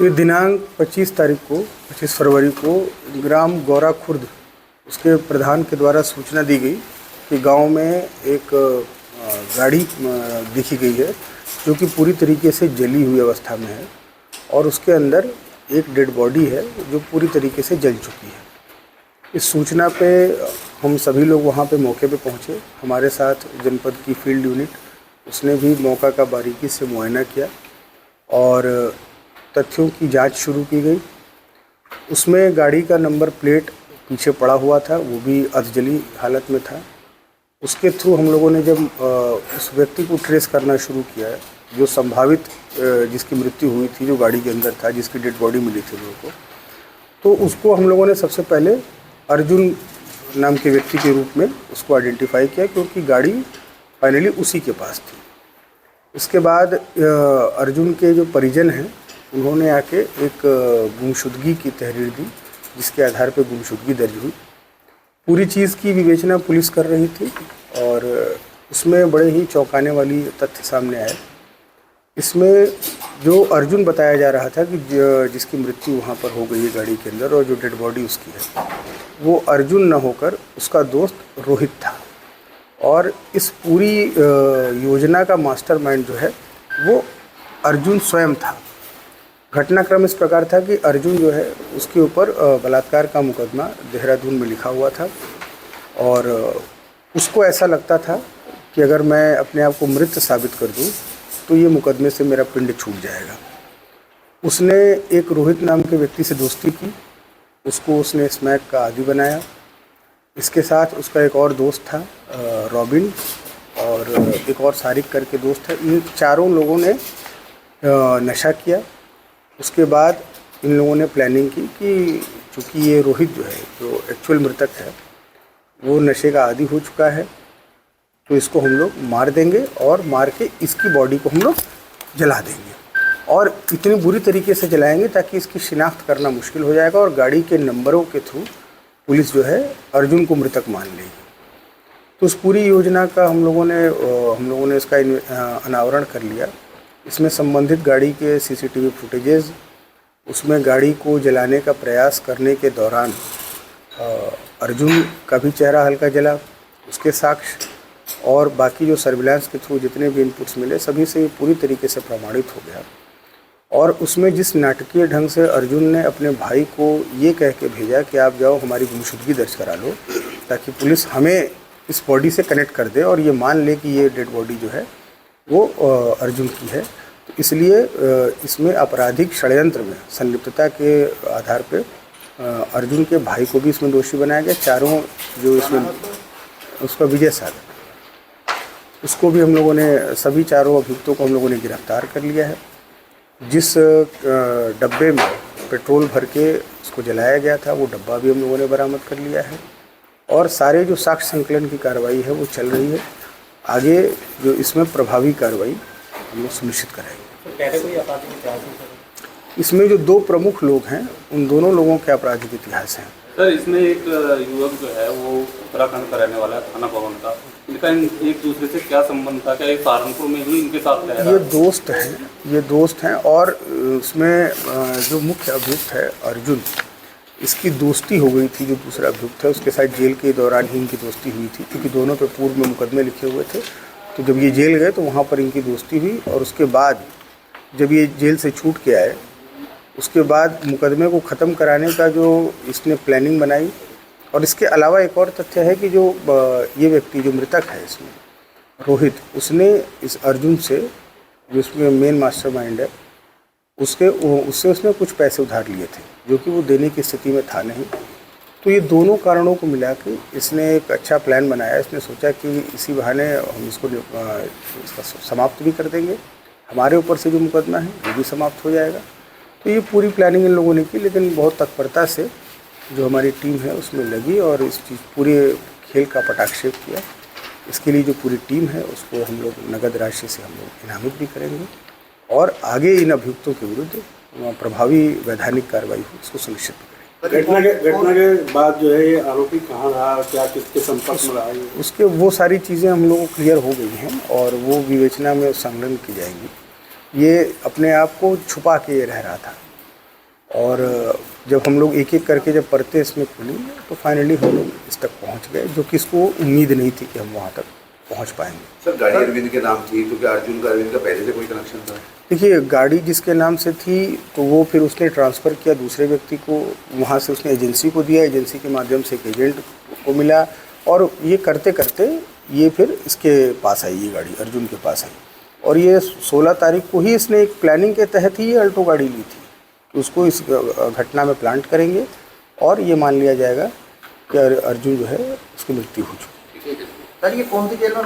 ये दिनांक 25 फरवरी को ग्राम गौरा खुर्द उसके प्रधान के द्वारा सूचना दी गई कि गांव में एक गाड़ी देखी गई है जो कि पूरी तरीके से जली हुई अवस्था में है और उसके अंदर एक डेड बॉडी है जो पूरी तरीके से जल चुकी है। इस सूचना पे हम सभी लोग वहाँ पे मौके पे पहुँचे। हमारे साथ जनपद की फील्ड यूनिट उसने भी मौका का बारीकी से मुआयना किया और तथ्यों की जांच शुरू की गई। उसमें गाड़ी का नंबर प्लेट पीछे पड़ा हुआ था, वो भी अधजली हालत में था। उसके थ्रू हम लोगों ने जब उस व्यक्ति को ट्रेस करना शुरू किया है जो संभावित जिसकी मृत्यु हुई थी, जो गाड़ी के अंदर था, जिसकी डेड बॉडी मिली थी लोगों को, तो उसको हम लोगों ने सबसे पहले अर्जुन नाम के व्यक्ति के रूप में उसको आइडेंटिफाई किया क्योंकि गाड़ी फाइनली उसी के पास थी। इसके बाद अर्जुन के जो परिजन हैं उन्होंने आके एक गुमशुदगी की तहरीर दी जिसके आधार पर गुमशुदगी दर्ज हुई। पूरी चीज़ की विवेचना पुलिस कर रही थी और उसमें बड़े ही चौंकाने वाली तथ्य सामने आए। इसमें जो अर्जुन बताया जा रहा था कि जिसकी मृत्यु वहाँ पर हो गई है गाड़ी के अंदर और जो डेड बॉडी उसकी है, वो अर्जुन न होकर उसका दोस्त रोहित था और इस पूरी योजना का मास्टरमाइंड जो है वो अर्जुन स्वयं था। घटनाक्रम इस प्रकार था कि अर्जुन जो है उसके ऊपर बलात्कार का मुकदमा देहरादून में लिखा हुआ था और उसको ऐसा लगता था कि अगर मैं अपने आप को मृत साबित कर दूं तो ये मुकदमे से मेरा पिंड छूट जाएगा। उसने एक रोहित नाम के व्यक्ति से दोस्ती की, उसको उसने स्मैक का आदी बनाया। इसके साथ उसका एक और दोस्त था रॉबिन और एक और सारिक करके दोस्त है। इन चारों लोगों ने नशा किया। उसके बाद इन लोगों ने प्लानिंग की कि चूँकि ये रोहित जो है, जो एक्चुअल मृतक है, वो नशे का आदी हो चुका है, तो इसको हम लोग मार देंगे और मार के इसकी बॉडी को हम लोग जला देंगे और इतनी बुरी तरीके से जलाएंगे ताकि इसकी शिनाख्त करना मुश्किल हो जाएगा और गाड़ी के नंबरों के थ्रू पुलिस जो है अर्जुन को मृतक मान लेगी। तो उस पूरी योजना का हम लोगों ने इसका अनावरण कर लिया। इसमें संबंधित गाड़ी के सीसीटीवी फुटेजेस, उसमें गाड़ी को जलाने का प्रयास करने के दौरान अर्जुन का भी चेहरा हल्का जला, उसके साक्ष्य और बाकी जो सर्विलांस के थ्रू जितने भी इनपुट्स मिले सभी से पूरी तरीके से प्रमाणित हो गया। और उसमें जिस नाटकीय ढंग से अर्जुन ने अपने भाई को ये कह के भेजा कि आप जाओ हमारी गुमशुदगी दर्ज करा लो ताकि पुलिस हमें इस बॉडी से कनेक्ट कर दे और ये मान ले कि ये डेड बॉडी जो है वो अर्जुन की है, तो इसलिए इसमें आपराधिक षड्यंत्र में संलिप्तता के आधार पे अर्जुन के भाई को भी इसमें दोषी बनाया गया। चारों जो इसमें उसका विजय सागर, उसको भी हम लोगों ने, सभी चारों अभियुक्तों को हम लोगों ने गिरफ्तार कर लिया है। जिस डब्बे में पेट्रोल भर के उसको जलाया गया था वो डब्बा भी हम लोगों ने बरामद कर लिया है और सारे जो साक्ष्य संकलन की कार्रवाई है वो चल रही है। आगे जो इसमें प्रभावी कार्रवाई हम लोग सुनिश्चित कराएंगे। इसमें जो दो प्रमुख लोग हैं उन दोनों लोगों के आपराधिक इतिहास हैं। सर, इसमें एक युवक जो है वो उत्तराखंड का रहने वाला है, थाना भवन का। इनका एक दूसरे से क्या संबंध था? क्या ये सहारनपुर में ही इनके साथ रह रहा है? ये दोस्त हैं और उसमें जो मुख्य अभियुक्त है अर्जुन, इसकी दोस्ती हो गई थी। जो दूसरा अभियुक्त है उसके साथ जेल के दौरान ही इनकी दोस्ती हुई थी क्योंकि दोनों पे पूर्व में मुकदमे लिखे हुए थे। तो जब ये जेल गए तो वहाँ पर इनकी दोस्ती हुई और उसके बाद जब ये जेल से छूट के आए उसके बाद मुकदमे को ख़त्म कराने का जो इसने प्लानिंग बनाई। और इसके अलावा एक और तथ्य है कि जो ये व्यक्ति जो मृतक है इसमें रोहित, उसने इस अर्जुन से, जो इसमें मेन मास्टरमाइंड है, उससे उसने कुछ पैसे उधार लिए थे जो कि वो देने की स्थिति में था नहीं। तो ये दोनों कारणों को मिला के इसने एक अच्छा प्लान बनाया। इसने सोचा कि इसी बहाने हम इसका समाप्त भी कर देंगे, हमारे ऊपर से जो मुकदमा है वो भी समाप्त हो जाएगा। तो ये पूरी प्लानिंग इन लोगों ने की, लेकिन बहुत तत्परता से जो हमारी टीम है उसमें लगी और इस चीज़ पूरे खेल का पटाक्षेप किया। इसके लिए जो पूरी टीम है उसको हम लोग नगद राशि से हम लोग इनामित भी करेंगे और आगे इन अभियुक्तों के विरुद्ध प्रभावी वैधानिक कार्रवाई हो इसको सुनिश्चित करेंगे। घटना के बाद जो है ये आरोपी कहाँ रहा, क्या किसके संपर्क में रहा, उसके वो सारी चीज़ें हम लोगों को क्लियर हो गई हैं और वो विवेचना में संलग्न की जाएंगी। ये अपने आप को छुपा के ये रह रहा था और जब हम लोग एक एक करके जब परतें इसमें खुली तो फाइनली हम लोग इस तक पहुंच गए, जो कि इसको उम्मीद नहीं थी कि हम वहां तक पहुंच पाएंगे। सर गाड़ी अरविंद के नाम थी तो क्या अर्जुन का अरविंद का पहले से कोई कनेक्शन था? देखिए, गाड़ी जिसके नाम से थी तो वो फिर उसने ट्रांसफ़र किया दूसरे व्यक्ति को, वहाँ से उसने एजेंसी को दिया, एजेंसी के माध्यम से एक एजेंट को मिला, और ये करते करते ये फिर इसके पास आई, ये गाड़ी अर्जुन के पास आई। और ये 16 तारीख को ही इसने एक प्लानिंग के तहत ही ये अल्टो गाड़ी ली थी कि उसको इस घटना में प्लांट करेंगे और ये मान लिया जाएगा कि अर्जुन जो है उसकी मृत्यु हो चुकी है। सर ये कौन सी जेल में